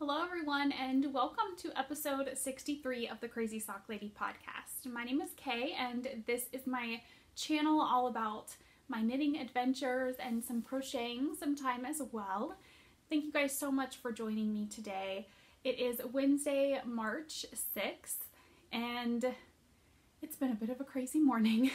Hello everyone and welcome to episode 63 of the Crazy Sock Lady podcast. My name is Kay and this is my channel all about my knitting adventures and some crocheting sometime as well. Thank you guys so much for joining me today. It is Wednesday, March 6th and it's been a bit of a crazy morning.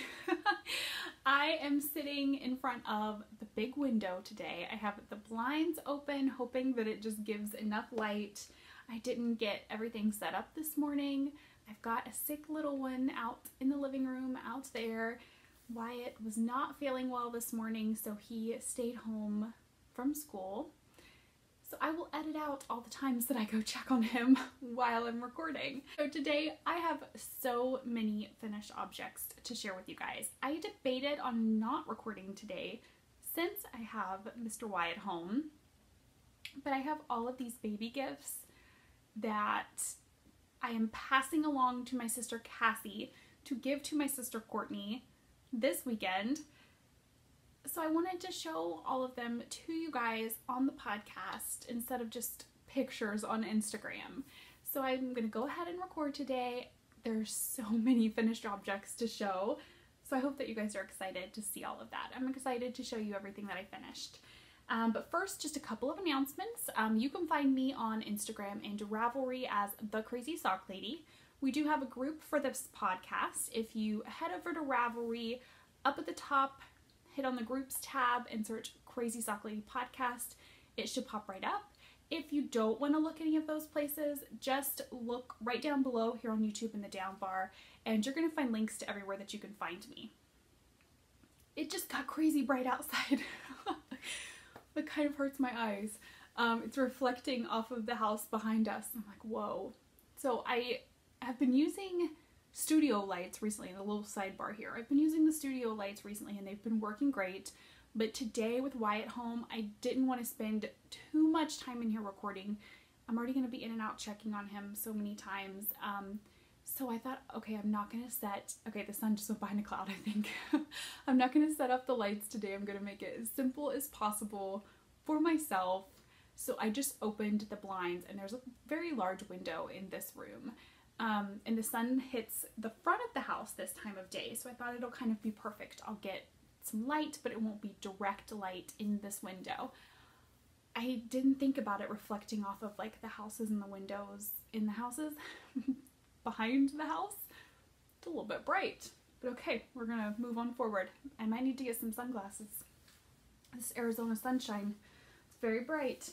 I am sitting in front of the big window today. I have the blinds open, hoping that it just gives enough light. I didn't get everything set up this morning. I've got a sick little one out in the living room out there. Wyatt was not feeling well this morning, so he stayed home from school. So I will edit out all the times that I go check on him while I'm recording. So today I have so many finished objects to share with you guys. I debated on not recording today since I have Mr. Wyatt home, but I have all of these baby gifts that I am passing along to my sister Cassie to give to my sister Courtney this weekend. So I wanted to show all of them to you guys on the podcast instead of just pictures on Instagram. So I'm going to go ahead and record today. There's so many finished objects to show. So I hope that you guys are excited to see all of that. I'm excited to show you everything that I finished. But first, just a couple of announcements. You can find me on Instagram and Ravelry as The Crazy Sock Lady. We do have a group for this podcast. If you head over to Ravelry, up at the top, hit on the groups tab and search Crazy Sock Lady Podcast. It should pop right up. If you don't want to look any of those places, just look right down below here on YouTube in the down bar and you're going to find links to everywhere that you can find me. It just got crazy bright outside. It kind of hurts my eyes. It's reflecting off of the house behind us. I'm like, whoa. So I have been using studio lights recently, the little sidebar here. I've been using the studio lights recently and they've been working great, but today with Wyatt home, I didn't want to spend too much time in here recording. I'm already going to be in and out checking on him so many times. So I thought, okay, I'm not going to set, okay, the sun just went behind a cloud, I think. I'm not going to set up the lights today. I'm going to make it as simple as possible for myself. So I just opened the blinds and there's a very large window in this room. And the sun hits the front of the house this time of day, so I thought it'll kind of be perfect. I'll get some light, but it won't be direct light in this window. I didn't think about it reflecting off of like the houses and the windows in the houses behind the house. It's a little bit bright, but okay, we're gonna move on forward. I might need to get some sunglasses. This Arizona sunshine is very bright.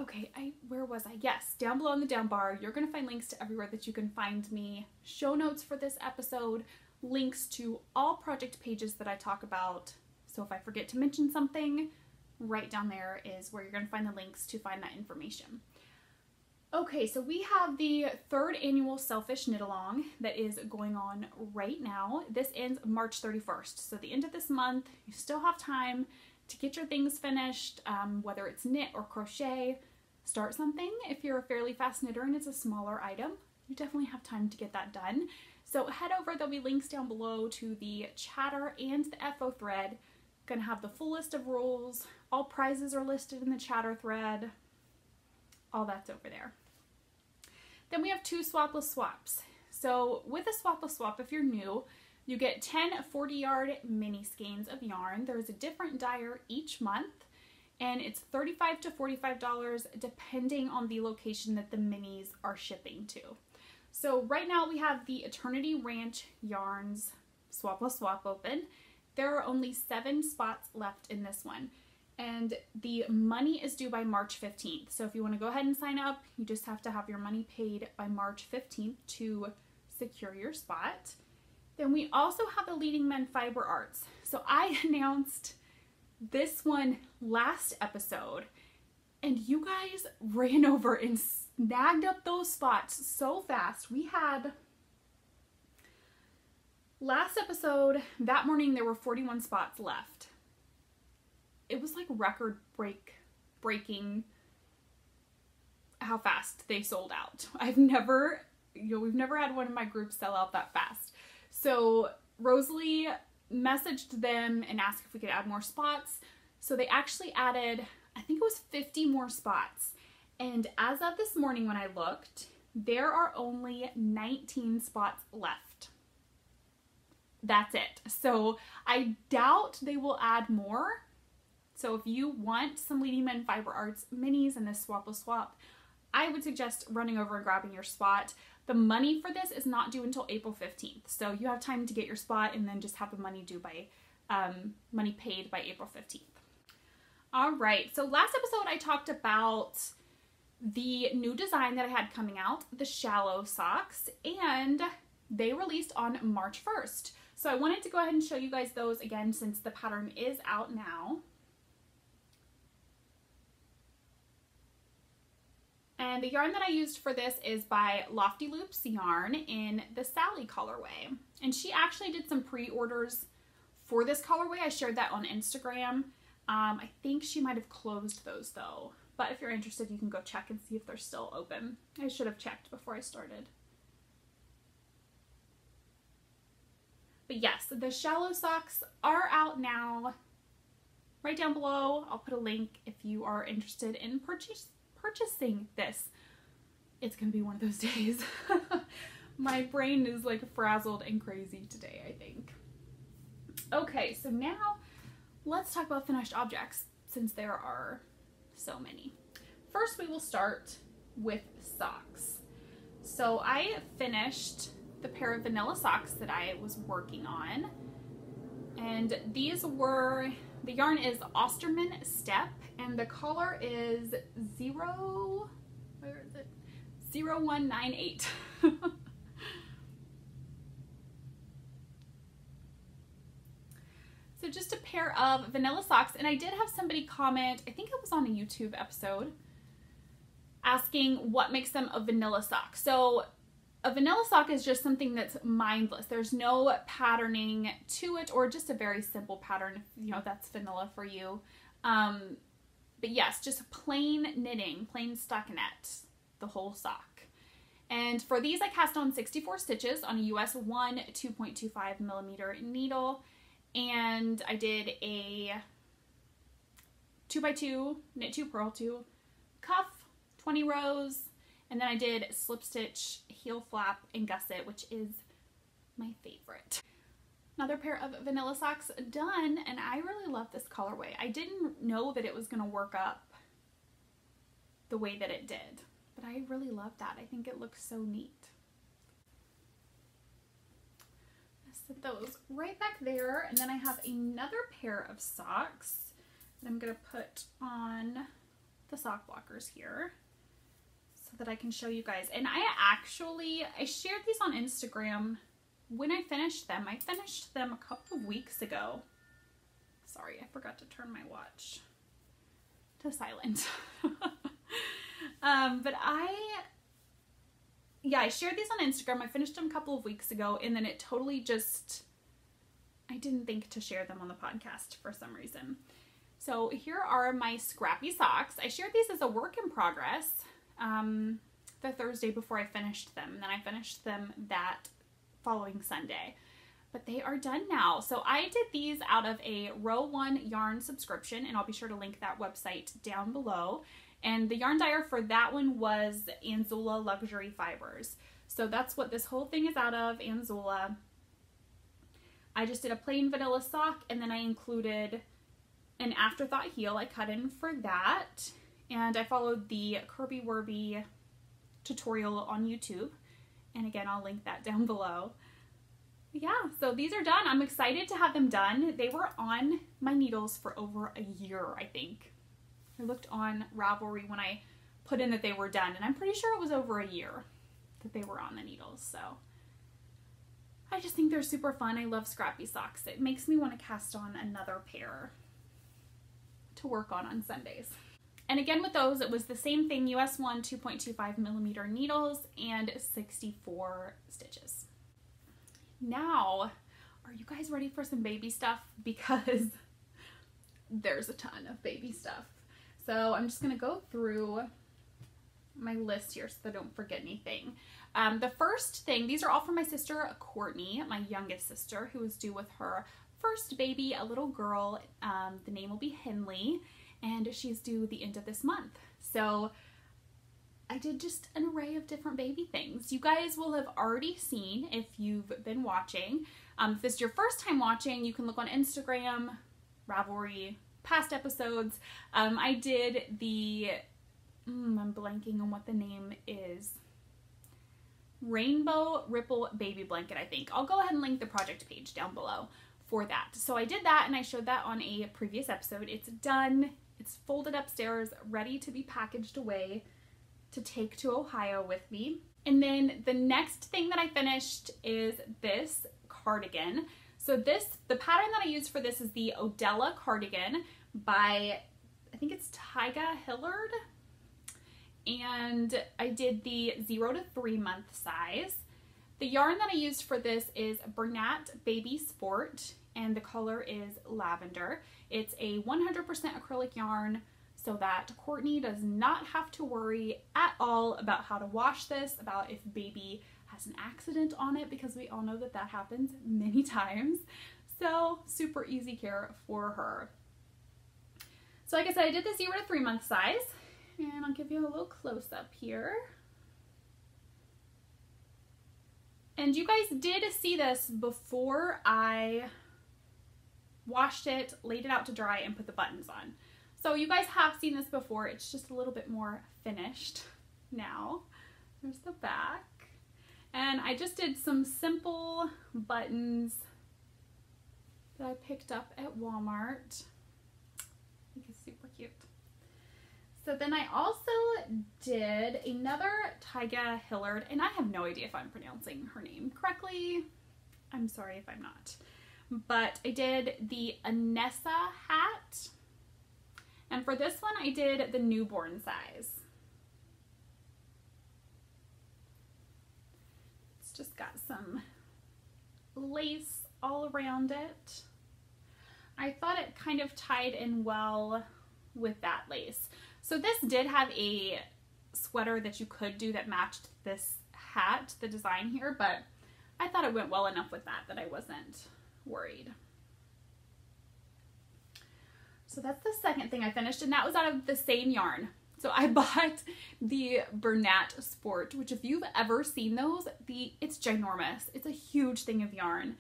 Okay, where was I? Yes, down below in the down bar, you're going to find links to everywhere that you can find me, show notes for this episode, links to all project pages that I talk about. So if I forget to mention something, right down there is where you're going to find the links to find that information. Okay, so we have the third annual Selfish Knit Along that is going on right now. This ends March 31st. So the end of this month, you still have time to get your things finished, whether it's knit or crochet. Start something. If you're a fairly fast knitter and it's a smaller item, you definitely have time to get that done. So head over, there'll be links down below to the chatter and the FO thread. Gonna have the full list of rules. All prizes are listed in the chatter thread. All that's over there. Then we have 2 swapless swaps. So with a swapless swap, if you're new, you get 10 40-yard mini skeins of yarn. There's a different dyer each month, and it's $35 to $45 depending on the location that the minis are shipping to. So right now we have the Eternity Ranch Yarns Swapless Swap open. There are only 7 spots left in this one, and the money is due by March 15th. So if you want to go ahead and sign up, you just have to have your money paid by March 15th to secure your spot. Then we also have the Leading Men Fiber Arts. So I announced this one last episode and you guys ran over and snagged up those spots so fast. We had, last episode, that morning there were 41 spots left. It was like record breaking how fast they sold out. I've never, we've never had one of my groups sell out that fast. So Rosalie messaged them and asked if we could add more spots. So they actually added, I think it was 50 more spots. And as of this morning when I looked, there are only 19 spots left. That's it. So I doubt they will add more. So if you want some Leading Men Fiber Arts minis in this swap, I would suggest running over and grabbing your spot. The money for this is not due until April 15th. So you have time to get your spot and then just have the money due by, money paid by April 15th. All right, so last episode I talked about the new design that I had coming out, the shallow socks, and they released on March 1st. So I wanted to go ahead and show you guys those again since the pattern is out now. And the yarn that I used for this is by Lofty Loops yarn in the Sally colorway. And she actually did some pre-orders for this colorway. I shared that on Instagram. I think she might have closed those though. But if you're interested, you can go check and see if they're still open. I should have checked before I started. But yes, the shallow socks are out now. Right down below, I'll put a link if you are interested in purchasing this. It's gonna be one of those days. My brain is like frazzled and crazy today, I think. Okay, so now let's talk about finished objects since there are so many. First, we will start with socks. So I finished the pair of vanilla socks that I was working on. And these were, the yarn is Osterman Step, and the color is 0198. So just a pair of vanilla socks, and I did have somebody comment, I think it was on a YouTube episode, asking what makes them a vanilla sock. So a vanilla sock is just something that's mindless. There's no patterning to it, or just a very simple pattern, you know, that's vanilla for you. But yes, just plain knitting, plain stockinette, the whole sock. And for these, I cast on 64 stitches on a US 1 2.25 millimeter needle. And I did a 2x2, knit 2, purl 2, cuff, 20 rows, and then I did slip stitch, heel flap, and gusset, which is my favorite. Another pair of vanilla socks done, and I really love this colorway. I didn't know that it was going to work up the way that it did, but I really love that. I think it looks so neat. Set those right back there, and then I have another pair of socks that I'm going to put on the sock blockers here so that I can show you guys. And I shared these on Instagram when I finished them. I finished them a couple of weeks ago. Sorry, I forgot to turn my watch to silent. But I shared these on Instagram. I finished them a couple of weeks ago, and then it totally just, I didn't think to share them on the podcast for some reason. So here are my scrappy socks. I shared these as a work in progress the Thursday before I finished them. And then I finished them that following Sunday. But they are done now. So I did these out of a Row 1 yarn subscription, and I'll be sure to link that website down below. And the yarn dyer for that one was Anzula Luxury Fibers. So that's what this whole thing is out of, Anzula. I just did a plain vanilla sock, and then I included an Afterthought heel I cut in for that. And I followed the Kirby Wirby tutorial on YouTube. And again, I'll link that down below. Yeah, so these are done. I'm excited to have them done. They were on my needles for over a year, I think. I looked on Ravelry when I put in that they were done, and I'm pretty sure it was over a year that they were on the needles. So I just think they're super fun. I love scrappy socks. It makes me want to cast on another pair to work on Sundays. And again with those, it was the same thing, US 1 2.25 millimeter needles and 64 stitches. Now, are you guys ready for some baby stuff? Because there's a ton of baby stuff. So I'm just going to go through my list here so that I don't forget anything. The first thing, these are all from my sister Courtney, my youngest sister, who is due with her first baby, a little girl. The name will be Henley, and she's due the end of this month. So I did just an array of different baby things. You guys will have already seen if you've been watching. If this is your first time watching, you can look on Instagram, Ravelry, past episodes. I did the, I'm blanking on what the name is. Rainbow Ripple Baby Blanket, I think. I'll go ahead and link the project page down below for that. So I did that and I showed that on a previous episode. It's done. It's folded upstairs, ready to be packaged away to take to Ohio with me. And then the next thing that I finished is this cardigan. So this, the pattern that I used for this is the Odella cardigan by, I think it's Tyga Hillard. And I did the 0 to 3 month size. The yarn that I used for this is Bernat Baby Sport, and the color is lavender. It's a 100% acrylic yarn, so that Courtney does not have to worry at all about how to wash this, about if baby has an accident on it, because we all know that that happens many times. So super easy care for her. So like I said, I did the 0 to 3 month size, and I'll give you a little close up here. And you guys did see this before I washed it, laid it out to dry, and put the buttons on. So you guys have seen this before. It's just a little bit more finished now. There's the back. And I just did some simple buttons that I picked up at Walmart. I think it's super cute. So then I also did another Tyga Hillard, and I have no idea if I'm pronouncing her name correctly. I'm sorry if I'm not. But I did the Anessa Hat. And for this one, I did the newborn size. It's just got some lace all around it. I thought it kind of tied in well with that lace. So this did have a sweater that you could do that matched this hat, the design here, but I thought it went well enough with that I wasn't worried. So that's the second thing I finished, and that was out of the same yarn. So I bought the Bernat Sport, which if you've ever seen those, it's ginormous. It's a huge thing of yarn.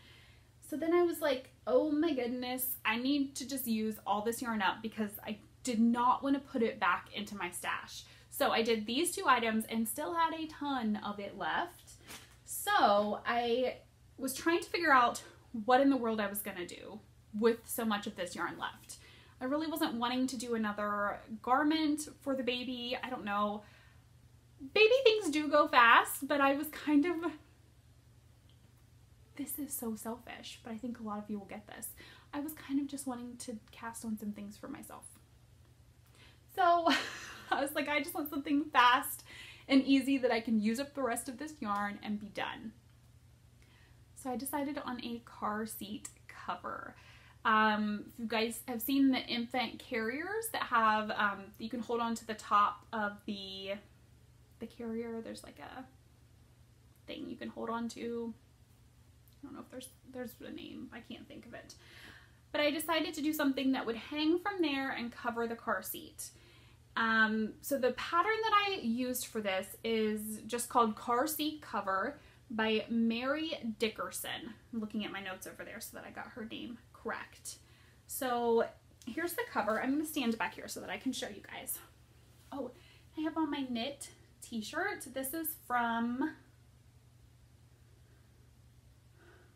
So then I was like, oh my goodness, I need to just use all this yarn up because I did not want to put it back into my stash. So I did these two items and still had a ton of it left. So I was trying to figure out what in the world I was going to do with so much of this yarn left. I really wasn't wanting to do another garment for the baby. I don't know. Baby things do go fast, but I was kind of, this is so selfish, but I think a lot of you will get this. I was kind of just wanting to cast on some things for myself. So I was like, I just want something fast and easy that I can use up the rest of this yarn and be done. So I decided on a car seat cover. If you guys have seen the infant carriers that have, you can hold on to the top of the carrier. There's like a thing you can hold on to. I don't know if there's a name. I can't think of it. But I decided to do something that would hang from there and cover the car seat. So the pattern that I used for this is just called Car Seat Cover by Mary Dickerson. I'm looking at my notes over there so that I got her name correct. So here's the cover. I'm going to stand back here so that I can show you guys. Oh, I have on my knit t-shirt. This is from,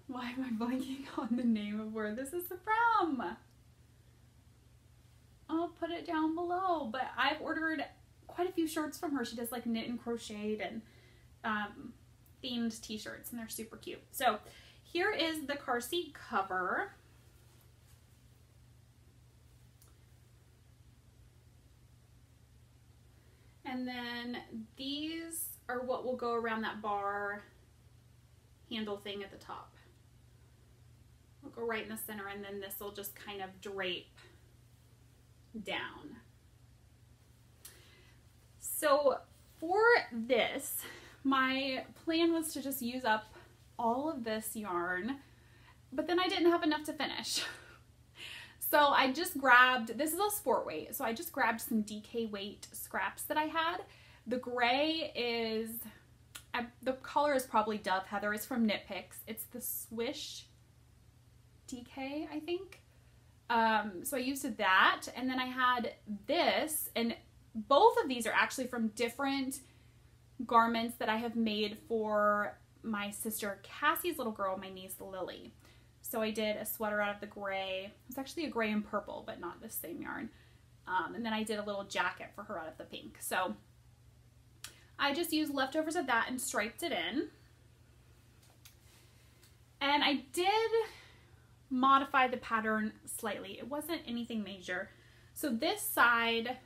why am I blanking on the name of where this is from? I'll put it down below, but I've ordered quite a few shirts from her. She does like knit and crocheted and themed t-shirts, and they're super cute. So here is the car seat cover. And then these are what will go around that bar handle thing at the top. We'll go right in the center, and then this will just kind of drape down. So for this, my plan was to just use up all of this yarn, but then I didn't have enough to finish. So I just grabbed, this is a sport weight, so I just grabbed some DK weight scraps that I had, The gray is, the color is probably Dove Heather. It's from Knit Picks. It's the Swish DK, I think. So I used that, and then I had this, and both of these are actually from different garments that I have made for my sister Cassie's little girl, my niece Lily. So I did a sweater out of the gray. It's actually a gray and purple, but not the same yarn. And then I did a little jacket for her out of the pink. So I just used leftovers of that and striped it in. And I did modify the pattern slightly. It wasn't anything major. So this side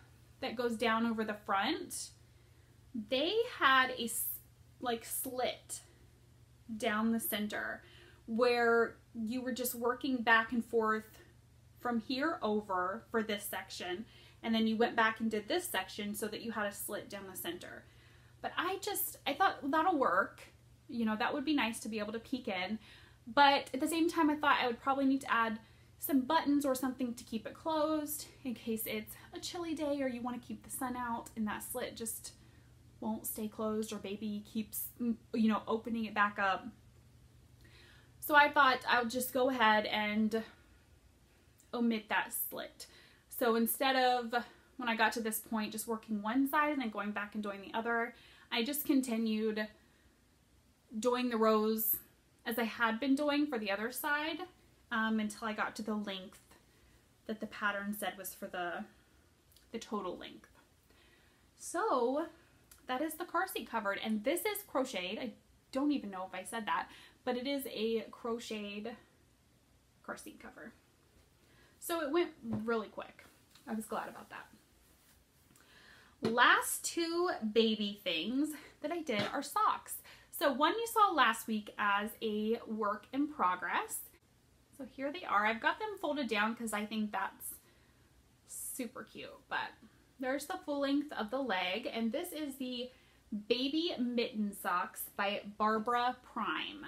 that goes down over the front, they had a like slit down the center where you were just working back and forth from here over for this section, and then you went back and did this section so that you had a slit down the center. But I thought, well, that'll work. You know, that would be nice to be able to peek in. But at the same time, I thought I would probably need to add some buttons or something to keep it closed in case it's a chilly day or you want to keep the sun out and that slit just won't stay closed or baby keeps, you know, opening it back up. So I thought I would just go ahead and omit that slit. So instead of, when I got to this point, just working one side and then going back and doing the other, I just continued doing the rows as I had been doing for the other side until I got to the length that the pattern said was for the total length. So that is the car seat covered, and this is crocheted. I don't even know if I said that, but it is a crocheted car seat cover. So it went really quick. I was glad about that. Last two baby things that I did are socks. So one you saw last week as a work in progress. So here they are. I've got them folded down because I think that's super cute, but there's the full length of the leg, and this is the Baby Mitten Socks by Barbara Prime.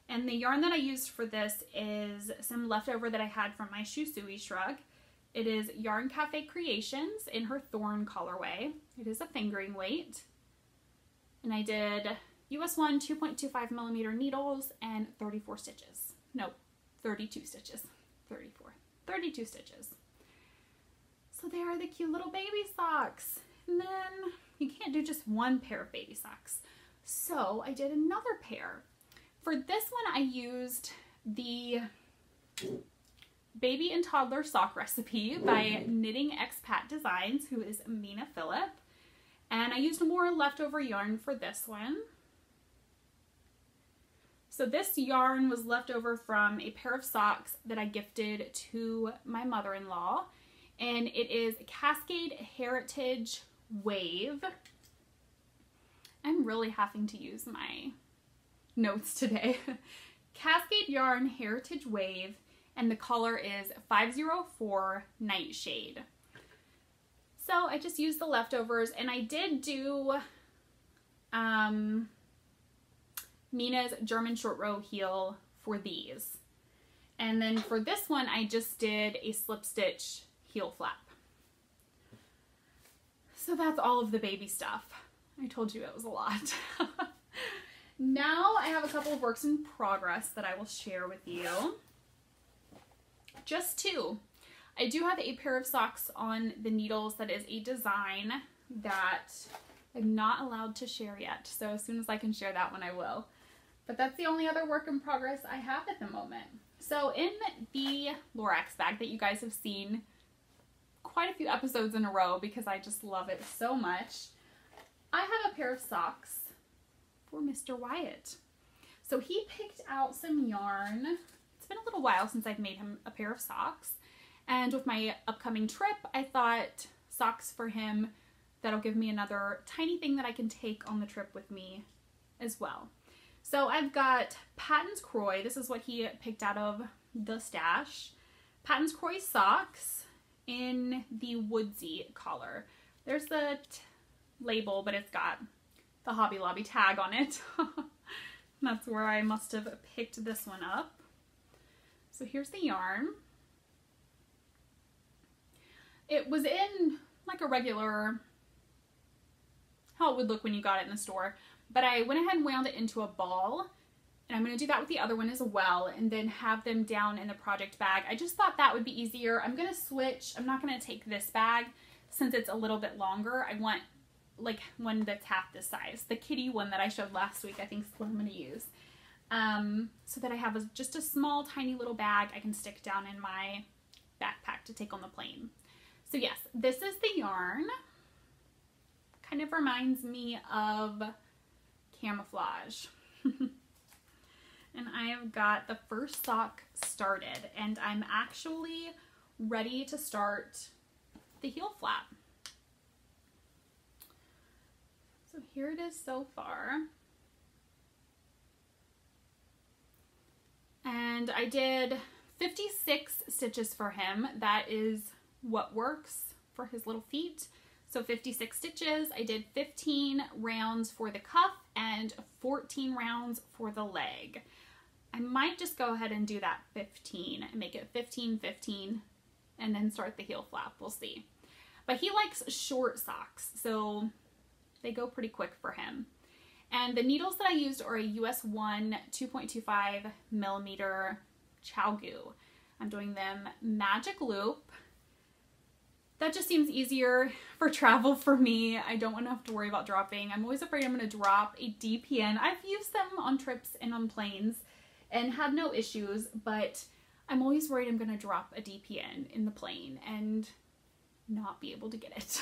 And the yarn that I used for this is some leftover that I had from my Shusui shrug. It is Yarn Cafe Creations in her Thorn colorway. It is a fingering weight. And I did US 1 2.25 millimeter needles and 34 stitches. No, 32 stitches. 32 stitches. So there are the cute little baby socks. And then you can't do just one pair of baby socks. So I did another pair. For this one I used the Baby and Toddler Sock Recipe by Knitting Expat Designs, who is Mina Phillip. And I used more leftover yarn for this one. So this yarn was left over from a pair of socks that I gifted to my mother-in-law. And it is Cascade Heritage Wave. I'm really having to use my notes today. Cascade Yarn Heritage Wave, and the color is 504 Nightshade. So I just used the leftovers, and I did do Mina's German short row heel for these. And then for this one, I just did a slip stitch heel flap. So that's all of the baby stuff. I told you it was a lot. Now I have a couple of works in progress that I will share with you. Just two. I do have a pair of socks on the needles that is a design that I'm not allowed to share yet. So as soon as I can share that one, I will. But that's the only other work in progress I have at the moment. So in the Lorax bag that you guys have seen quite a few episodes in a row because I just love it so much, I have a pair of socks for Mr. Wyatt. So he picked out some yarn. It's been a little while since I've made him a pair of socks. And with my upcoming trip, I thought socks for him that'll give me another tiny thing that I can take on the trip with me as well. So I've got Patton's Croy. This is what he picked out of the stash. Patton's Croy socks in the Woodsy color. There's the label, but it's got the Hobby Lobby tag on it. That's where I must have picked this one up. So here's the yarn. It was in like a regular how it would look when you got it in the store. But I went ahead and wound it into a ball, and I'm going to do that with the other one as well, and then have them down in the project bag. I just thought that would be easier. I'm going to switch. I'm not going to take this bag since it's a little bit longer. I want like one that's half this size. The kitty one that I showed last week, I think is what I'm going to use. So that I have just a small, tiny little bag I can stick down in my backpack to take on the plane. So yes, this is the yarn. Kind of reminds me of camouflage. And I have got the first sock started, and I'm actually ready to start the heel flap. So here it is so far. And I did 56 stitches for him. That is what works for his little feet. So 56 stitches. I did 15 rounds for the cuff and 14 rounds for the leg. I might just go ahead and do that 15 and make it 15, 15, and then start the heel flap. We'll see. But he likes short socks, so they go pretty quick for him. And the needles that I used are a US 1 2.25 millimeter ChowGoo. I'm doing them magic loop. That just seems easier for travel for me. I don't want to have to worry about dropping. I'm always afraid I'm going to drop a DPN. I've used them on trips and on planes and had no issues, but I'm always worried I'm going to drop a DPN in the plane and not be able to get it.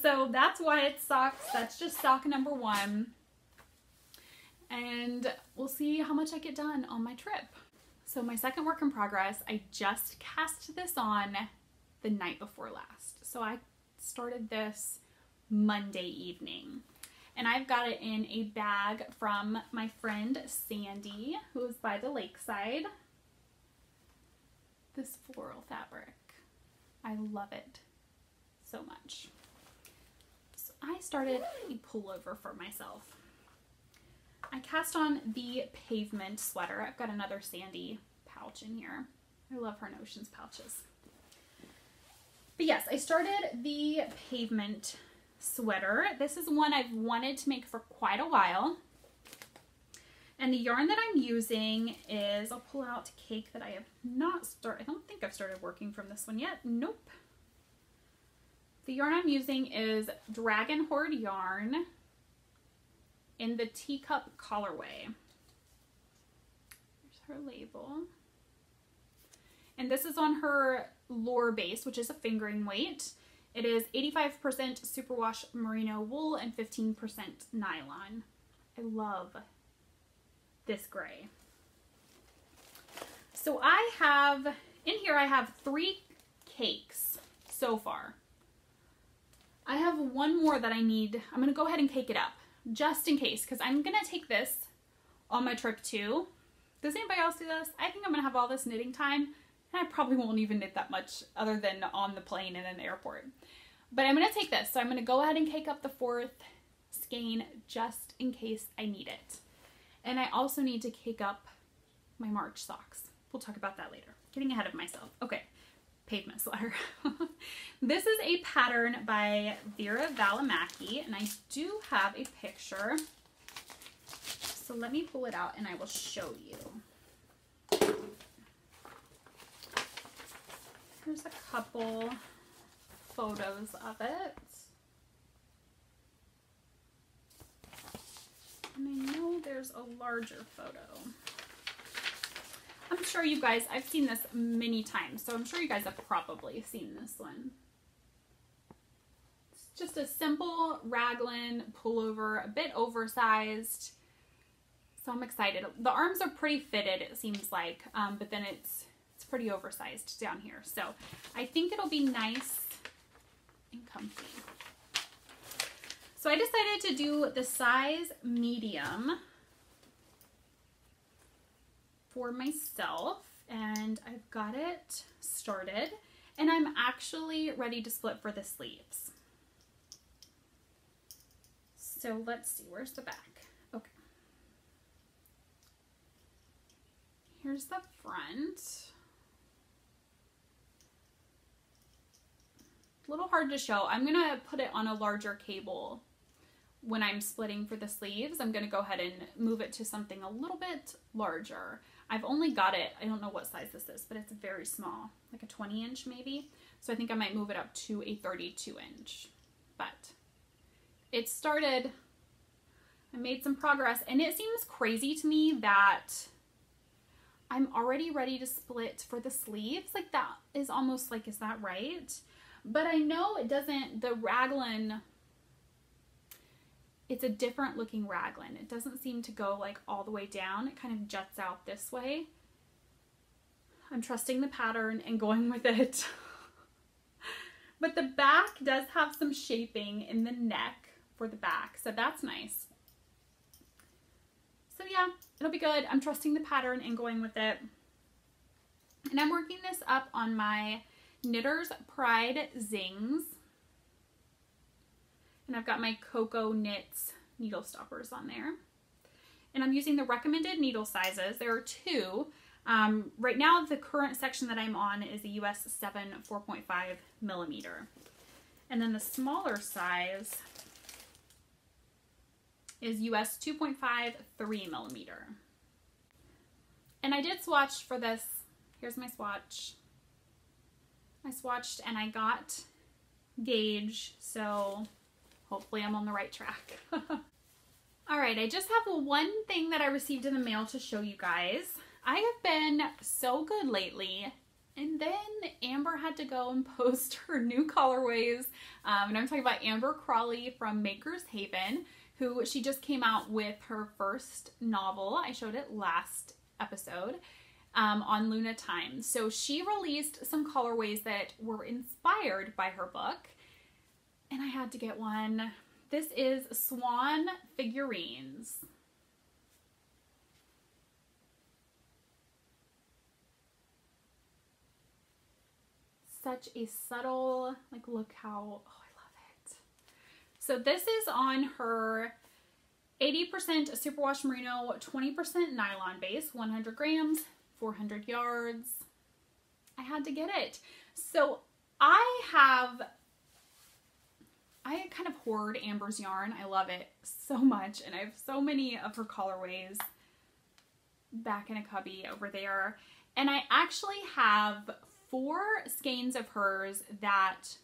So that's why it's socks. That's just sock number 1. And we'll see how much I get done on my trip. So my second work in progress, I just cast this on the night before last. So I started this Monday evening. And I've got it in a bag from my friend Sandy, who is by the lakeside. This floral fabric. I love it so much. So I started a pullover for myself. I cast on the Pavement Sweater. I've got another Sandy pouch in here. I love her Notions pouches. But yes, I started the Pavement Sweater. This is one I've wanted to make for quite a while. And the yarn that I'm using is, I'll pull out Cake that I have not started. I don't think I've started working from this one yet. Nope. The yarn I'm using is Dragon Horde yarn in the teacup colorway. There's her label. And this is on her Lore base, which is a fingering weight. It is 85% superwash merino wool and 15% nylon. I love this gray. So I have, in here I have 3 cakes so far. I have one more that I need. I'm going to go ahead and cake it up just in case, because I'm going to take this on my trip too. Does anybody else do this? I think I'm going to have all this knitting time, and I probably won't even knit that much other than on the plane in an airport. But I'm going to take this. So I'm going to go ahead and cake up the 4th skein just in case I need it. And I also need to cake up my March socks. We'll talk about that later. Getting ahead of myself. Okay. Pavement Slider. This is a pattern by Vera Valimaki, and I do have a picture. So let me pull it out and I will show you. Here's a couple photos of it. And I know there's a larger photo. I'm sure you guys, I've seen this many times, so I'm sure you guys have probably seen this one. It's just a simple raglan pullover, a bit oversized. So I'm excited. The arms are pretty fitted, it seems like, but then it's pretty oversized down here. So I think it'll be nice and comfy. So I decided to do the size medium for myself, and I've got it started, and I'm actually ready to split for the sleeves. So let's see, where's the back? Okay. Here's the front. a little hard to show. I'm gonna put it on a larger cable when I'm splitting for the sleeves. I'm gonna go ahead and move it to something a little bit larger. I've only got it, I don't know what size this is, but it's very small, like a 20-inch maybe. So I think I might move it up to a 32-inch. But it started, I made some progress, and it seems crazy to me that I'm already ready to split for the sleeves. Like, that is almost like, is that right? But I know it doesn't, the raglan, it's a different looking raglan. It doesn't seem to go like all the way down. It kind of juts out this way. I'm trusting the pattern and going with it. But the back does have some shaping in the neck for the back, so that's nice. So yeah, it'll be good. I'm trusting the pattern and going with it. And I'm working this up on my Knitter's Pride Zings. And I've got my Cocoa Knits needle stoppers on there. And I'm using the recommended needle sizes. There are two. Right now, the current section that I'm on is a US 7 4.5 millimeter. And then the smaller size is US 2.5 3 millimeter. And I did swatch for this. Here's my swatch. I swatched and I got gauge, so hopefully I'm on the right track. All right, I just have one thing that I received in the mail to show you guys. I have been so good lately, and then Amber had to go and post her new colorways. And I'm talking about Amber Crawley from Maker's Haven, who she just came out with her first novel. I showed it last episode on Luna Time. So she released some colorways that were inspired by her book, and I had to get one. This is Swan Figurines. Such a subtle, like, look how, oh, I love it. So this is on her 80% superwash merino, 20% nylon base, 100 grams, 400 yards. I had to get it. So I kind of hoard Amber's yarn. I love it so much, and I have so many of her colorways back in a cubby over there. And I actually have 4 skeins of hers that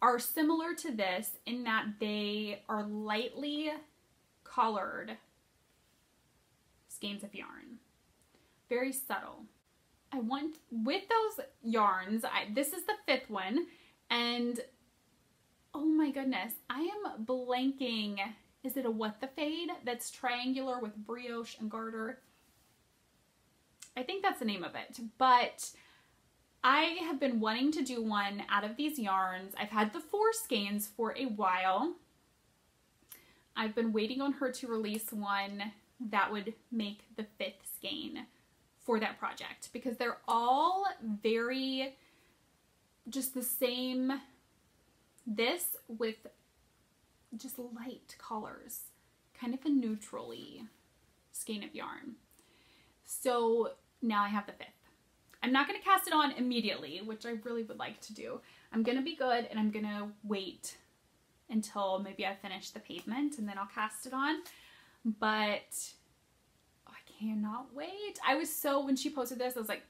are similar to this in that they are lightly colored skeins of yarn. Very subtle. I want, with those yarns, this is the 5th one, and oh my goodness, I am blanking. Is it a What the Fade that's triangular with brioche and garter? I think that's the name of it, but I have been wanting to do one out of these yarns. I've had the 4 skeins for a while. I've been waiting on her to release one that would make the 5th skein for that project, because they're all very just the same, this with just light colors, kind of a neutrally skein of yarn. So now I have the 5th. I'm not going to cast it on immediately, which I really would like to do. I'm going to be good, and I'm going to wait until maybe I finish the pavement, and then I'll cast it on. But oh, I cannot wait. I was so, when she posted this, I was like,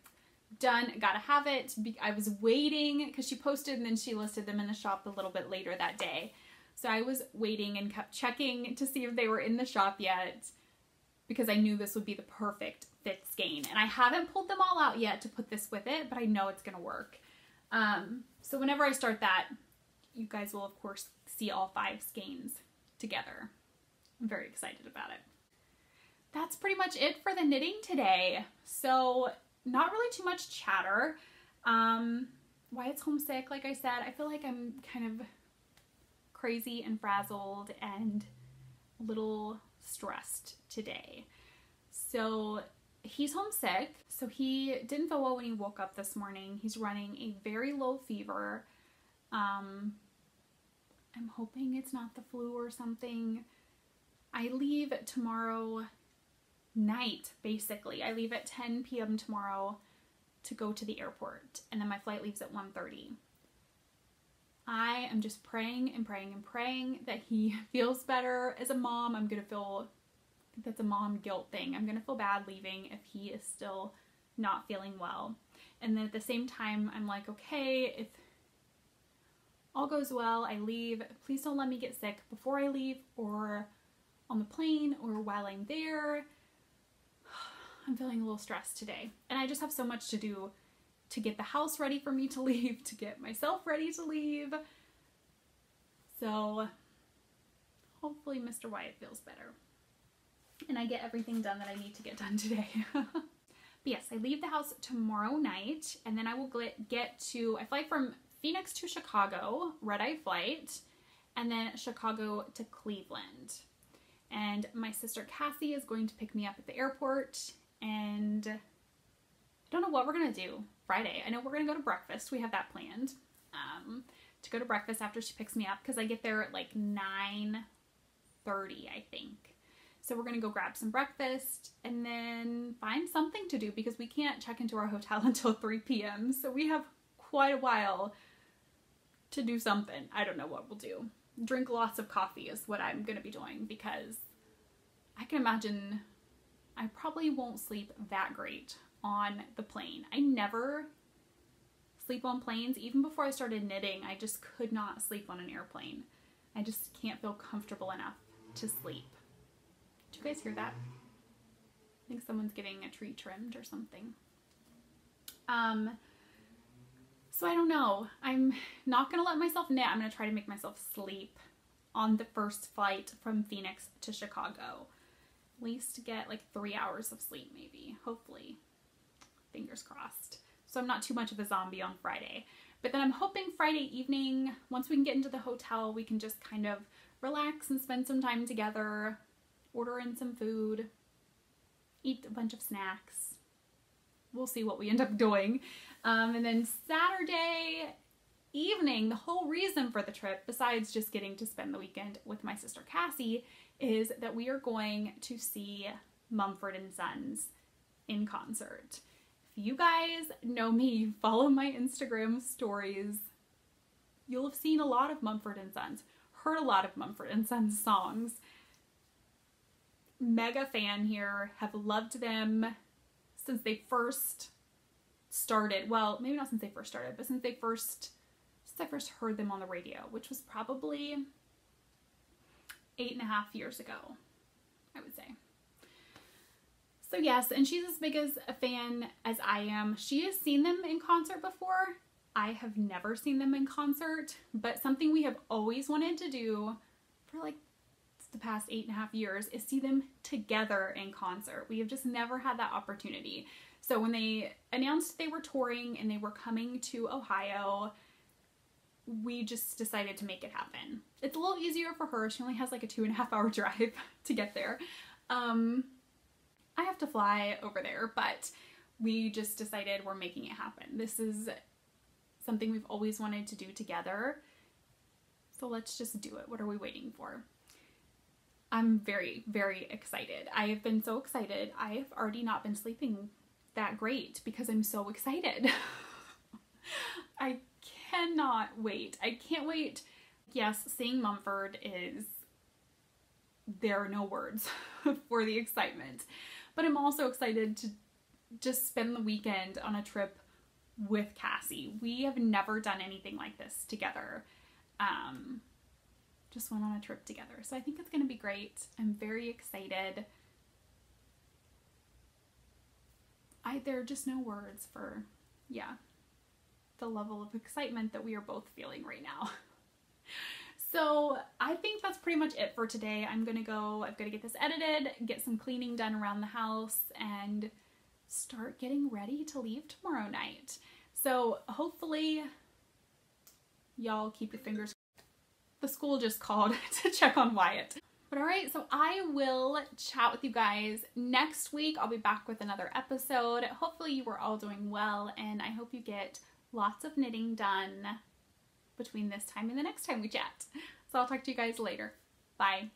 done, gotta have it. I was waiting because she posted and then she listed them in the shop a little bit later that day. So I was waiting and kept checking to see if they were in the shop yet, because I knew this would be the perfect 5th skein. And I haven't pulled them all out yet to put this with it, but I know it's gonna work. So whenever I start that, you guys will of course see all 5 skeins together. I'm very excited about it. That's pretty much it for the knitting today. So not really too much chatter. Wyatt's homesick, like I said. I feel like I'm kind of crazy and frazzled and a little stressed today. So he's homesick. So he didn't feel well when he woke up this morning. He's running a very low fever. I'm hoping it's not the flu or something. I leave tomorrow night, basically. I leave at 10 p.m. tomorrow to go to the airport, and then my flight leaves at 1:30. I am just praying and praying and praying that he feels better. As a mom, I'm gonna feel, I think that's a mom guilt thing. I'm gonna feel bad leaving if he is still not feeling well. And then at the same time, I'm like, okay, if all goes well, I leave. Please don't let me get sick before I leave or on the plane or while I'm there. I'm feeling a little stressed today. And I just have so much to do to get the house ready for me to leave, to get myself ready to leave. So hopefully Mr. Wyatt feels better and I get everything done that I need to get done today. But yes, I leave the house tomorrow night and then I will I fly from Phoenix to Chicago, red-eye flight, and then Chicago to Cleveland. And my sister Cassie is going to pick me up at the airport, and I don't know what we're gonna do Friday. I know we're gonna go to breakfast. We have that planned, to go to breakfast after she picks me up, because I get there at like 9:30, I think. So we're gonna go grab some breakfast and then find something to do, because we can't check into our hotel until 3 p.m. So we have quite a while to do something. I don't know what we'll do. Drink lots of coffee is what I'm gonna be doing, because I can imagine I probably won't sleep that great on the plane. I never sleep on planes. Even before I started knitting, I just could not sleep on an airplane. I just can't feel comfortable enough to sleep. Did you guys hear that? I think someone's getting a tree trimmed or something. So I don't know. I'm not gonna let myself knit. I'm gonna try to make myself sleep on the first flight from Phoenix to Chicago. At least get like 3 hours of sleep, maybe. Hopefully. Fingers crossed. So I'm not too much of a zombie on Friday. But then I'm hoping Friday evening, once we can get into the hotel, we can just kind of relax and spend some time together, order in some food, eat a bunch of snacks. We'll see what we end up doing. And then Saturday evening, the whole reason for the trip, besides just getting to spend the weekend with my sister Cassie, is that we are going to see Mumford & Sons in concert. If you guys know me, you follow my Instagram stories, you'll have seen a lot of Mumford & Sons, heard a lot of Mumford & Sons songs. Mega fan here, have loved them since they first started. Well, maybe not since they first started, but since I first heard them on the radio, which was probably 8.5 years ago, I would say. So yes, and she's as big as a fan as I am. She has seen them in concert before. I have never seen them in concert, but something we have always wanted to do for like the past 8.5 years is see them together in concert. We have just never had that opportunity. So when they announced they were touring and they were coming to Ohio, we just decided to make it happen. It's a little easier for her. She only has like a 2.5 hour drive to get there. I have to fly over there, but we just decided we're making it happen. This is something we've always wanted to do together. So let's just do it. What are we waiting for? I'm very, very excited. I have been so excited. I've already not been sleeping that great because I'm so excited. I cannot wait. I can't wait. Yes, seeing Mumford there are no words for the excitement. But I'm also excited to just spend the weekend on a trip with Cassie. We have never done anything like this together. Just went on a trip together. So I think it's going to be great. I'm very excited. There are just no words for, the level of excitement that we are both feeling right now. So I think that's pretty much it for today. I've got to get this edited, get some cleaning done around the house, and start getting ready to leave tomorrow night. So hopefully y'all keep your fingers crossed. The school just called to check on Wyatt. But alright, so I will chat with you guys next week. I'll be back with another episode. Hopefully you are all doing well, and I hope you get lots of knitting done between this time and the next time we chat. So I'll talk to you guys later. Bye.